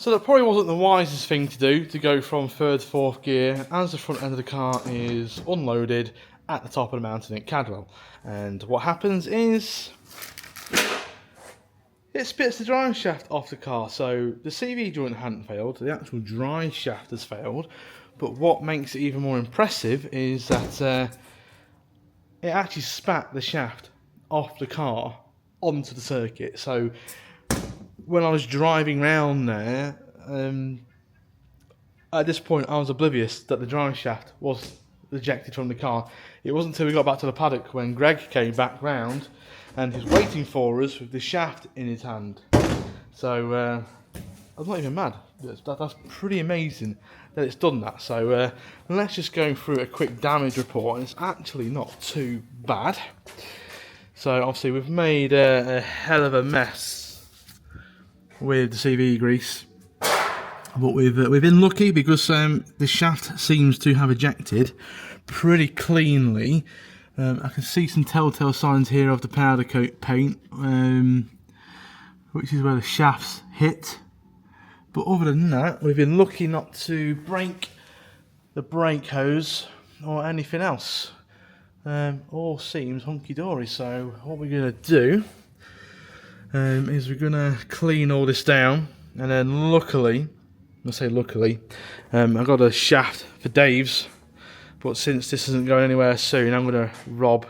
So that probably wasn't the wisest thing to do, to go from third to fourth gear as the front end of the car is unloaded at the top of the mountain at Cadwell. And what happens is it spits the drive shaft off the car. So the CV joint hadn't failed, the actual drive shaft has failed. But what makes it even more impressive is that it actually spat the shaft off the car onto the circuit. So when I was driving around there, at this point I was oblivious that the drive shaft was ejected from the car. It wasn't until we got back to the paddock when Greg came back round and he was waiting for us with the shaft in his hand. So I'm not even mad. That's pretty amazing that it's done that. So let's just go through a quick damage report, and it's actually not too bad. So obviously we've made a hell of a mess with the CV grease, but we've been lucky because the shaft seems to have ejected pretty cleanly. I can see some telltale signs here of the powder coat paint, which is where the shafts hit. But other than that, we've been lucky not to break the brake hose or anything else. All seems hunky-dory. So what we're going to do is we're going to clean all this down, and then luckily, I say luckily, I've got a shaft for Dave's, but since this isn't going anywhere soon, I'm going to rob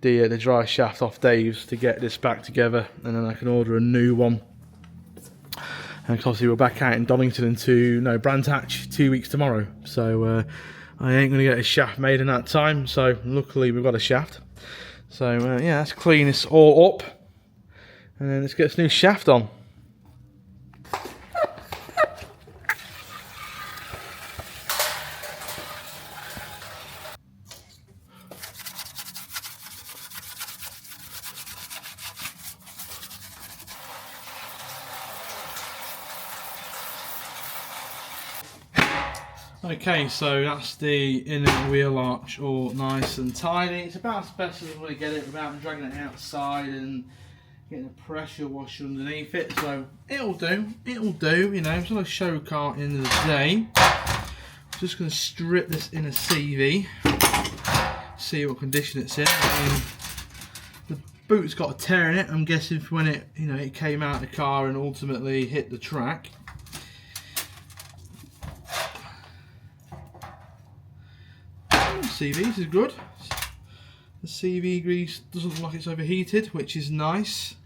the dry shaft off Dave's to get this back together, and then I can order a new one. And obviously we're back out in Donington into Brandhatch 2 weeks tomorrow, so I ain't going to get a shaft made in that time. So luckily we've got a shaft. So yeah, let's clean this all up, and then let's get this new shaft on. Okay, so that's the inner wheel arch all nice and tidy. It's about as best as we get it without dragging it outside and getting a pressure washer underneath it. So it'll do, you know, it's not a show car at the end of the day. I'm just going to strip this inner CV, see what condition it's in. The boot's got a tear in it, I'm guessing, from when it came out of the car and ultimately hit the track. CV is good. The CV grease doesn't look like it's overheated, which is nice.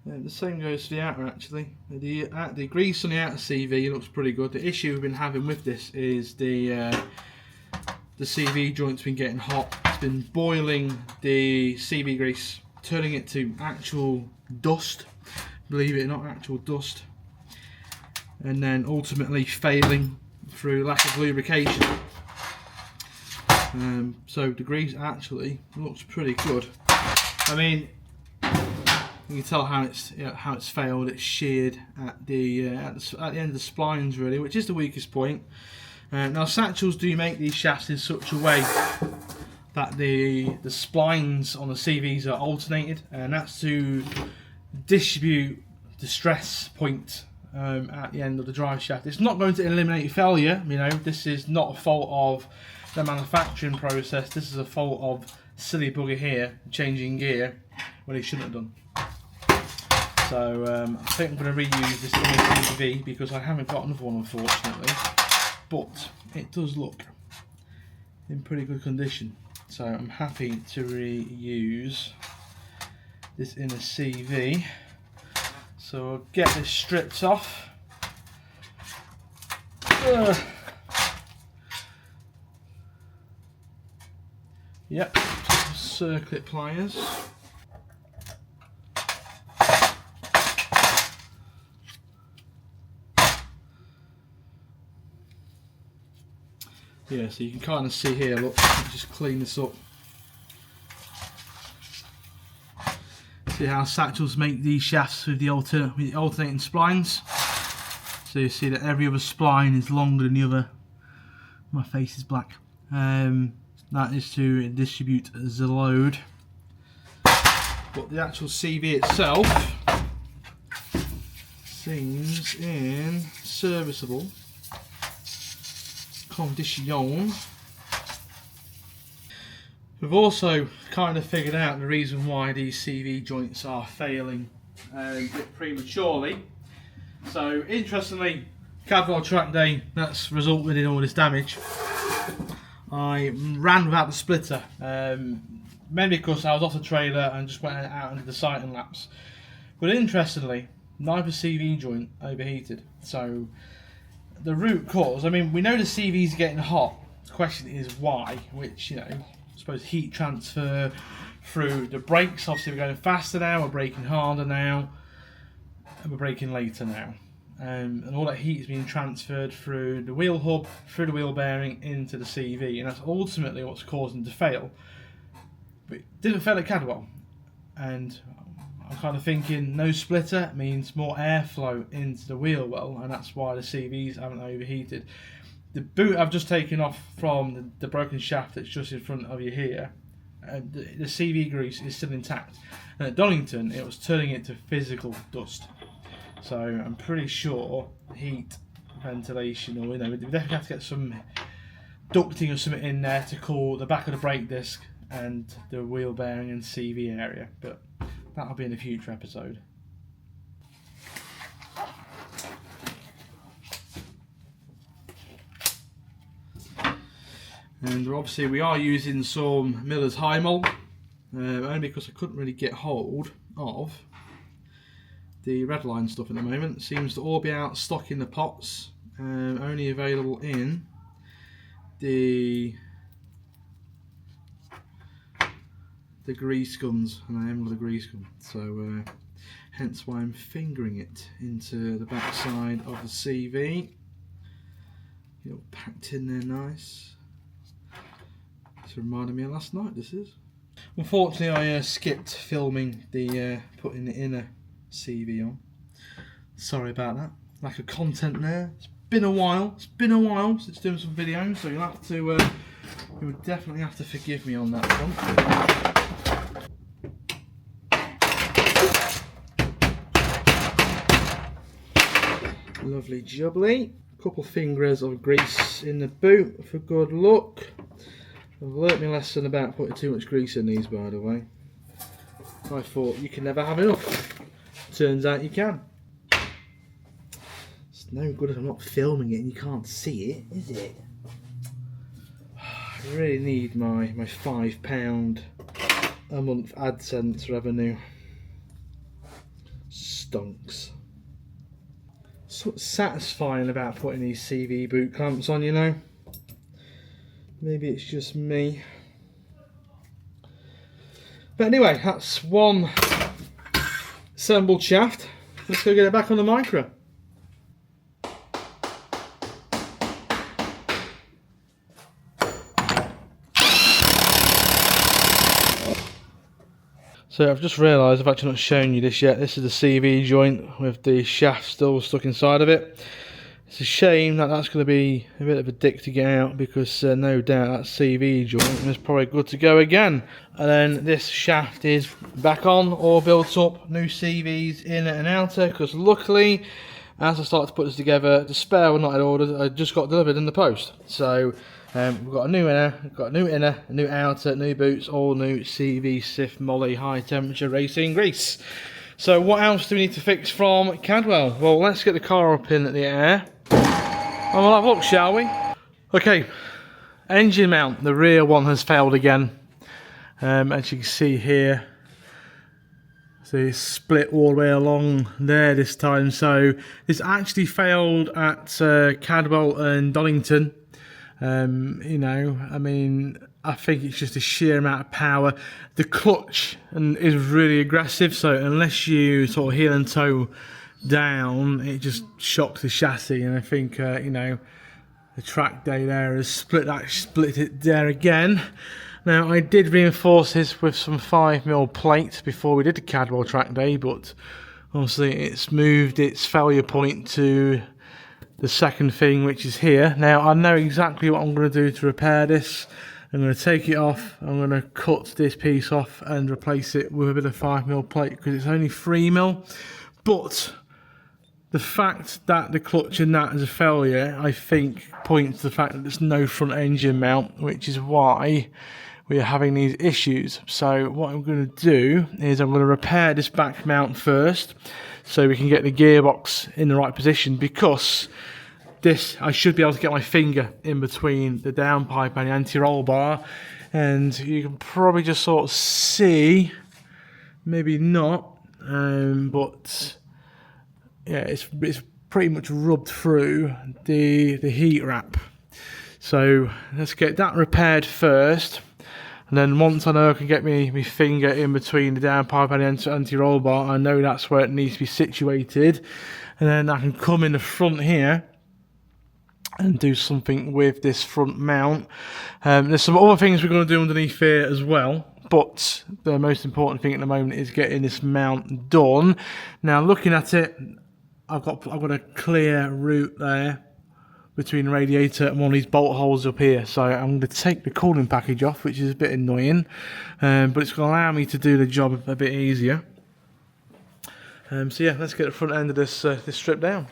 The same goes for the outer actually. The grease on the outer CV looks pretty good. The issue we've been having with this is the CV joint's been getting hot. It's been boiling the CV grease, turning it to actual dust, believe it or not, actual dust, and then ultimately failing through lack of lubrication. So the grease actually looks pretty good. I mean, you can tell how it's failed. It's sheared at the end of the splines really, which is the weakest point. Now Satchels do make these shafts in such a way that the splines on the CVs are alternated, and that's to distribute the stress point at the end of the drive shaft. It's not going to eliminate failure. You know, this is not a fault of the manufacturing process. This is a fault of silly bugger here changing gear when he shouldn't have done. So I think I'm going to reuse this CV because I haven't got another one, unfortunately, but it does look in pretty good condition, so I'm happy to reuse this inner CV. So I'll get this stripped off. Yep, circlip pliers. Yeah, so you can kind of see here, look, just clean this up. See how Satchels make these shafts with the alternating splines. So you see that every other spline is longer than the other. My face is black. That is to distribute the load. But the actual CV itself, seems in serviceable condition. We've also kind of figured out the reason why these CV joints are failing a bit prematurely. So interestingly, Cadwell trackday, that's resulted in all this damage. I ran without the splitter, mainly because I was off the trailer and just went out into the sighting laps. But interestingly, neither CV joint overheated. So the root cause, I mean, we know the CV's getting hot. The question is why, which, you know, I suppose heat transfer through the brakes. Obviously we're going faster now, we're braking harder now, and we're braking later now. And all that heat is being transferred through the wheel hub, through the wheel bearing, into the CV, and that's ultimately what's causing it to fail. But it didn't fail at Cadwell, and I'm kind of thinking no splitter means more airflow into the wheel well, and that's why the CVs haven't overheated. The boot I've just taken off from the broken shaft that's just in front of you here, the CV grease is still intact, and at Donington it was turning it to physical dust. So I'm pretty sure heat, ventilation, or, you know, we definitely have to get some ducting or something in there to cool the back of the brake disc and the wheel bearing and CV area, but that'll be in a future episode. And obviously we are using some Miller's High Mol, only because I couldn't really get hold of the red line stuff at the moment. It seems to all be out stock in the pots, only available in the grease guns, and I haven't got a grease gun, so hence why I'm fingering it into the back side of the CV. It's all packed in there nice. It's reminding me of last night, this is. Unfortunately I skipped filming the putting the inner CV on. Sorry about that. Lack of content there. It's been a while since doing some videos, so you'll have to you would definitely have to forgive me on that front. Lovely jubbly. A couple fingers of grease in the boot for good luck. I've learnt my lesson about putting too much grease in these, by the way. I thought you can never have enough. Turns out you can. It's no good if I'm not filming it and you can't see it, is it? I really need my £5 a month AdSense revenue. Stonks. What's satisfying about putting these CV boot clamps on, you know? Maybe it's just me. But anyway, that's one assembled shaft. Let's go get it back on the Micra. So I've just realised I've actually not shown you this yet. This is the CV joint with the shaft still stuck inside of it. It's a shame that that's going to be a bit of a dick to get out, because no doubt that CV joint is probably good to go again. And then this shaft is back on, all built up, new CVs in and outer, because luckily as I started to put this together, the spare one that I'd ordered, I just got delivered in the post. So we've got a new inner, a new outer, new boots, all new CV SIF Molly high temperature racing grease. So what else do we need to fix from Cadwell? Well, let's get the car up in the air and we'll have a look, shall we? Okay, engine mount, the rear one has failed again. As you can see here, so it's split all the way along there this time. So this actually failed at Cadwell and Donington. You know, I mean, I think it's just a sheer amount of power. The clutch is really aggressive, so unless you sort of heel and toe down, it just shocks the chassis. And I think you know, the track day there has split it there again. Now I did reinforce this with some 5mm plate before we did the Cadwell track day, but obviously it's moved its failure point to the second thing, which is here. Now I know exactly what I'm going to do to repair this. I'm going to take it off, I'm going to cut this piece off and replace it with a bit of 5mm plate, because it's only 3mm. But the fact that the clutch and that is a failure, I think, points to the fact that there's no front engine mount, which is why we are having these issues. So what I'm going to do is I'm going to repair this back mount first, so we can get the gearbox in the right position, because this, I should be able to get my finger in between the downpipe and the anti-roll bar, and you can probably just sort of see, maybe not, but yeah, it's pretty much rubbed through the heat wrap. So let's get that repaired first, and then once I know I can get my finger in between the downpipe and the anti-roll bar, I know that's where it needs to be situated, and then I can come in the front here and do something with this front mount. There's some other things we're going to do underneath here as well, but the most important thing at the moment is getting this mount done. Now, looking at it, I've got a clear route there between the radiator and one of these bolt holes up here. So I'm going to take the cooling package off, which is a bit annoying, but it's going to allow me to do the job a bit easier. So yeah, let's get the front end of this strip down.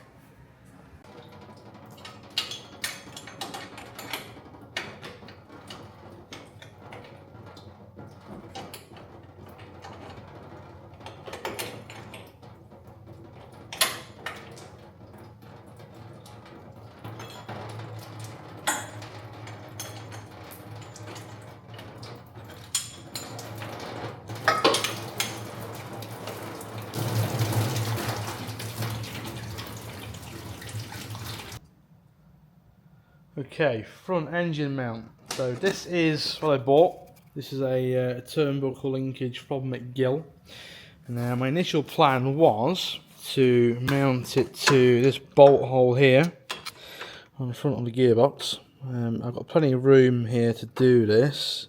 Okay, front engine mount. So this is what I bought. This is a turnbuckle linkage from McGill. Now my initial plan was to mount it to this bolt hole here on the front of the gearbox. I've got plenty of room here to do this.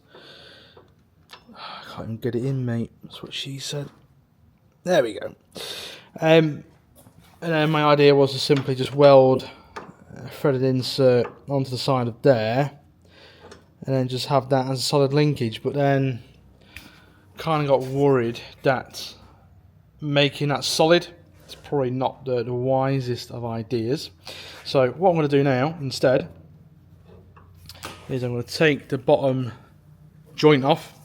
I can't even get it in, mate. That's what she said. There we go. And then my idea was to simply just weld a threaded insert onto the side of there, and then just have that as a solid linkage. But then kind of got worried that making that solid is probably not the wisest of ideas. So what I'm going to do now instead is I'm going to take the bottom joint off,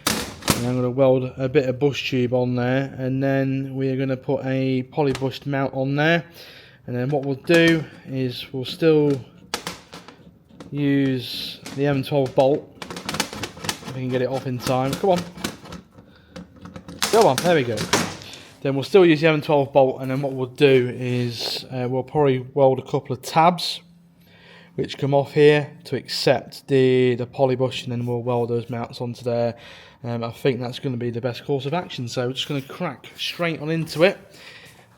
and I'm going to weld a bit of bush tube on there, and then we're going to put a poly-bushed mount on there. And then what we'll do is we'll still use the M12 bolt, if we can get it off in time. Come on. Go on, there we go. Then we'll still use the M12 bolt, and then what we'll do is we'll probably weld a couple of tabs which come off here to accept the poly bush, and then we'll weld those mounts onto there. I think that's going to be the best course of action. So we're just going to crack straight on into it.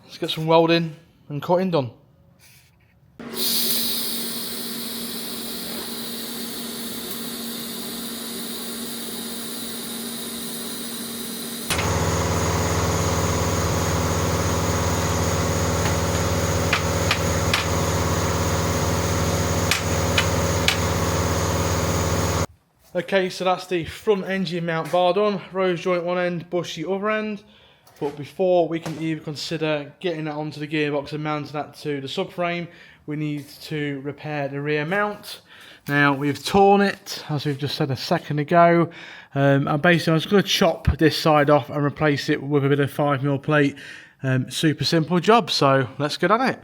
Let's get some welding and cutting done. Okay, so that's the front engine mount bar done. Rose joint one end, bush the other end. But before we can even consider getting that onto the gearbox and mounting that to the subframe, we need to repair the rear mount. Now, we've torn it, as we've just said a second ago, and basically I was going to chop this side off and replace it with a bit of 5mm plate. Super simple job, so let's get on it.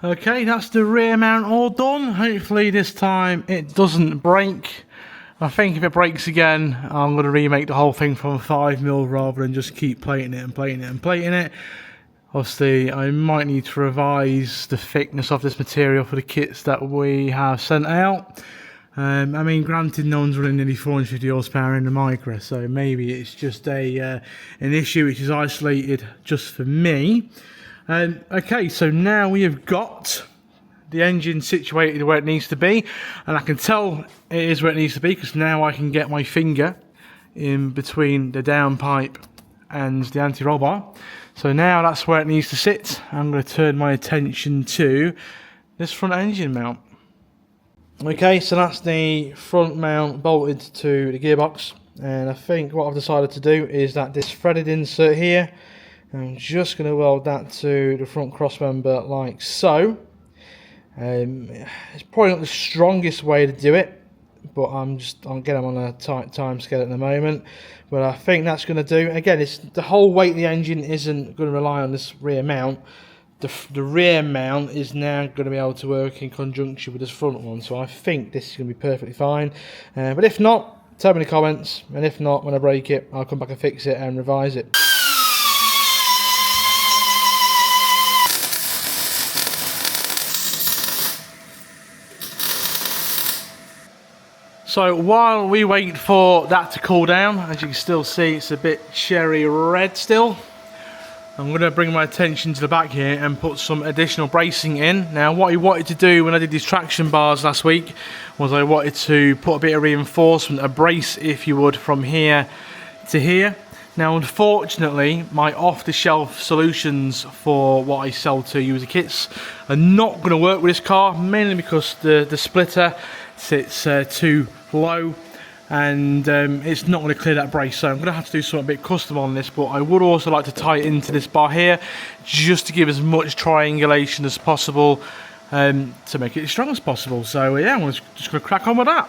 Okay, that's the rear mount all done. Hopefully this time it doesn't break. I think if it breaks again, I'm going to remake the whole thing from 5mm rather than just keep plating it and plating it and plating it. Obviously, I might need to revise the thickness of this material for the kits that we have sent out. I mean, granted, no one's running nearly 450 horsepower in the Micra, so maybe it's just an issue which is isolated just for me. Okay, so now we have got the engine situated where it needs to be, and I can tell it is where it needs to be because now I can get my finger in between the downpipe and the anti-roll bar. So now that's where it needs to sit. I'm going to turn my attention to this front engine mount. Okay, so that's the front mount bolted to the gearbox, and I think what I've decided to do is that this threaded insert here, I'm just going to weld that to the front cross member like so. It's probably not the strongest way to do it, but I'm getting on a tight time scale at the moment. But I think that's going to do. Again, it's the whole weight of the engine isn't going to rely on this rear mount. The rear mount is now going to be able to work in conjunction with this front one. So I think this is going to be perfectly fine. But if not, tell me in the comments. And if not, when I break it, I'll come back and fix it and revise it. So while we wait for that to cool down, as you can still see, it's a bit cherry red still. I'm going to bring my attention to the back here and put some additional bracing in. Now, what I wanted to do when I did these traction bars last week was I wanted to put a bit of reinforcement, a brace if you would, from here to here. Now, unfortunately, my off-the-shelf solutions for what I sell to user kits are not going to work with this car, mainly because the splitter sits too low, and it's not going to clear that brace. So I'm going to have to do something a bit custom on this, but I would also like to tie it into this bar here just to give as much triangulation as possible to make it as strong as possible. So yeah, I'm just going to crack on with that.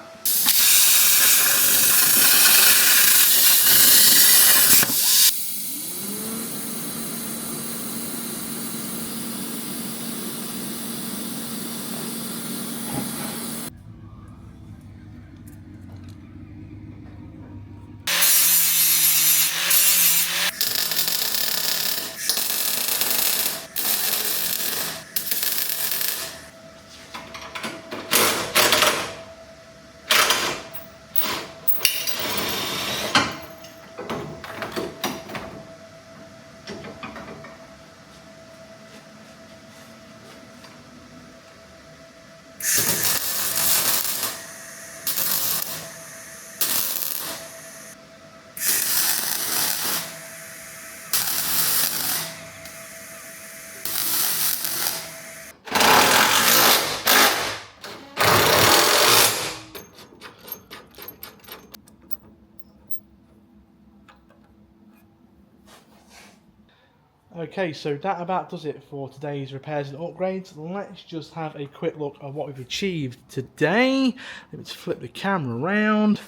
Okay, so that about does it for today's repairs and upgrades. Let's just have a quick look at what we've achieved today. Let's flip the camera around.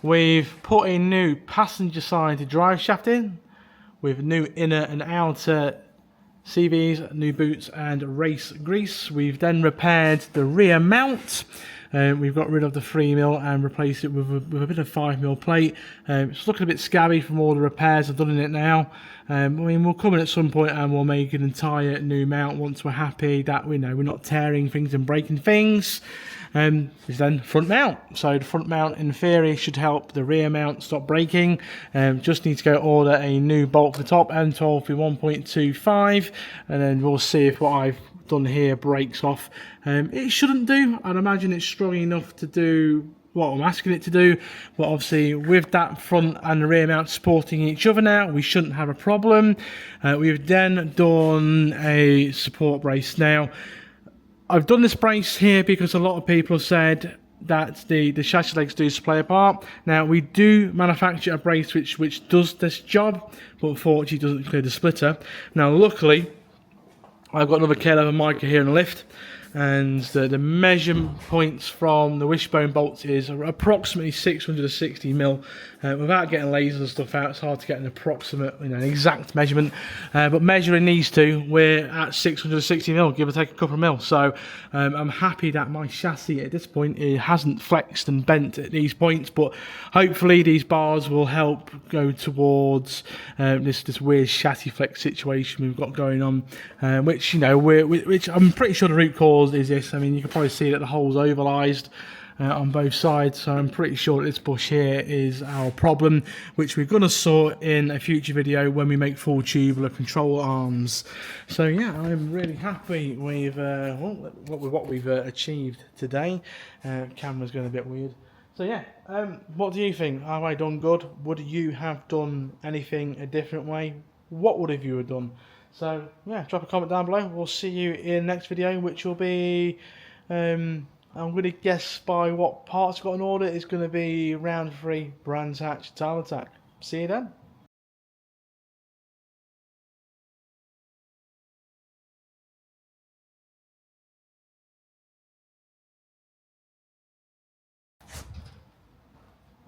We've put a new passenger side drive shaft in with new inner and outer CVs, new boots and race grease. We've then repaired the rear mount. We've got rid of the 3mm and replaced it with a bit of 5mm plate. It's looking a bit scabby from all the repairs I've done in it now. I mean, we'll come in at some point and we'll make an entire new mount once we're happy that we're not tearing things and breaking things. Is then front mount. So the front mount in theory should help the rear mount stop breaking. Just need to go order a new bolt for the top, M12 for 1.25, and then we'll see if what I've done here breaks off. It shouldn't do. I'd imagine it's strong enough to do what I'm asking it to do, but obviously with that front and the rear mount supporting each other now, we shouldn't have a problem. We've then done a support brace. Now, I've done this brace here because a lot of people have said that the chassis legs do play a part. Now, we do manufacture a brace which does this job, but unfortunately doesn't clear the splitter. Now, luckily, I've got another K11 Micra here in the lift, and the measurement points from the wishbone bolts is approximately 660mm. Without getting lasers and stuff out, it's hard to get an approximate, an exact measurement. But measuring these two, we're at 660mm, give or take a couple of mil. So I'm happy that my chassis at this point, it hasn't flexed and bent at these points, but hopefully these bars will help go towards this weird chassis flex situation we've got going on, which I'm pretty sure the root cause is this. I mean, you can probably see that the hole's ovalized. on both sides, so I'm pretty sure this bush here is our problem, which we're going to sort in a future video when we make full tubular control arms. So yeah, I'm really happy with what we've achieved today. Camera's going a bit weird. So yeah, what do you think? Have I done good? Would you have done anything a different way? What would have you have done? So yeah, drop a comment down below. We'll see you in the next video, which will be, I'm going to guess by what parts got in order. It's going to be round 3, Brands Hatch, Time Attack. See you then.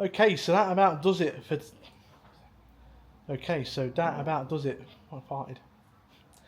Okay, so that about does it for. Okay, so that about does it. I farted.